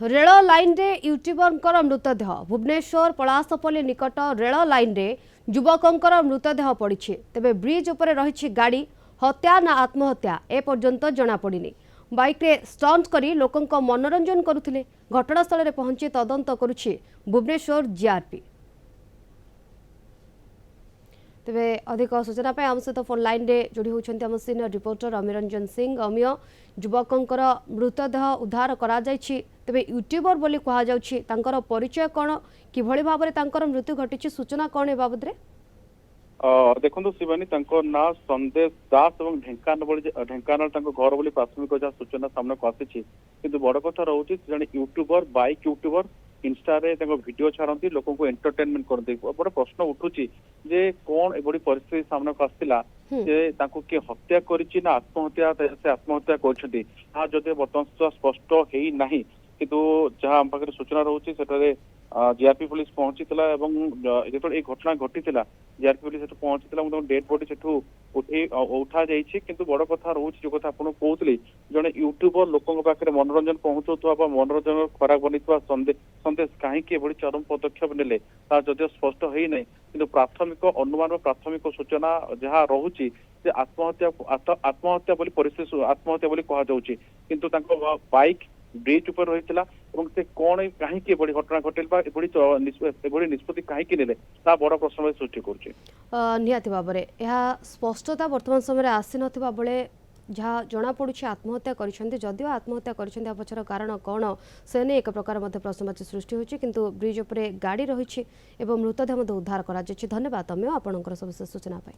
Rail line रे YouTuber मृतदेह भुवनेश्वर पलासपल्ली निकट रेल लाइन रे युवकर मृतदेह पड़ी तेबे ब्रिज उपर रही गाड़ी हत्या ना आत्महत्या एपर्यंत जना पड़नी बाइक रे स्टंट करी लोकंक मनोरंजन करुथिले घटनास्थल रे पहुंची तदंत करुछि भुवनेश्वर जीआरपी। तेबे अधिक सूचना आम सहित फोन लाइन रे जोड़ी होती आम सीनियर रिपोर्टर अमीरंजन सिंह। अमीय युवकर मृतदेह उद्धार करा जायछि तेबे यूट्यूबर बोली कहा जाउछि तांकर परिचय कौन किभଳି भाबरे तांकर मृत्यु घटिछि सूचना कौन ए बाबद रे? देखो शिवानी ना संदेश दास और ढेंकानाल घर बोली प्राथमिक जहाँ सूचना सामना को आसी कि बड़ कथा रोचे जड़े यूट्यूबर बाइक यूट्यूबर इंस्टा रे वीडियो छाड़ती लोक को एंटरटेनमेंट करते बड़ प्रश्न उठुची जे कौन एभली परिस्थिति सामना को आसला जे किए हत्या करिछि ना आत्महत्या से आत्महत्या करछथि जदि बर्तमान स्पष्ट है ना किंतु जहाँ आम पाखे सूचना रोचे जीआरपी पुलिस पहुंची जो घटना घटी जीआरपी पुलिस पहुंची डेड बॉडी से उठा जाइए कि बड़ कथा रोचे जो कथा आपको कहते जड़े यूट्यूबर लोकों पाखे मनोरंजन पहुंचा मनोरंजन खराब बनी संदेश कहीं चरम पदक्षेप नेले जदिव स्पष्ट है ना कि प्राथमिक अनुमान प्राथमिक सूचना जहाँ रोचे आत्महत्या बोली परिस्थिति आत्महत्या बोली कहुच्छी किंतु बाइक ब्रिज उपर रही से कौन कहीं घटना घटेल निष्पत्ति कहीं ने बड़ प्रश्न सृष्टि निहाती भाव में यह स्पष्टता वर्तमान समय आसी नथिबा बेले जहाँ जना पड़ुछि आत्महत्या करिसेंती जदिव आत्महत्या करिसेंती पछर कारण कौन से ने एक प्रकार मध्य प्रश्नवाची सृष्टि होछि किंतु ब्रिज उपरे गाड़ी रही एवं मृतदेह उद्धार करा जायछि। धन्यवाद तमें आपनकर सविशेष सूचना पाई।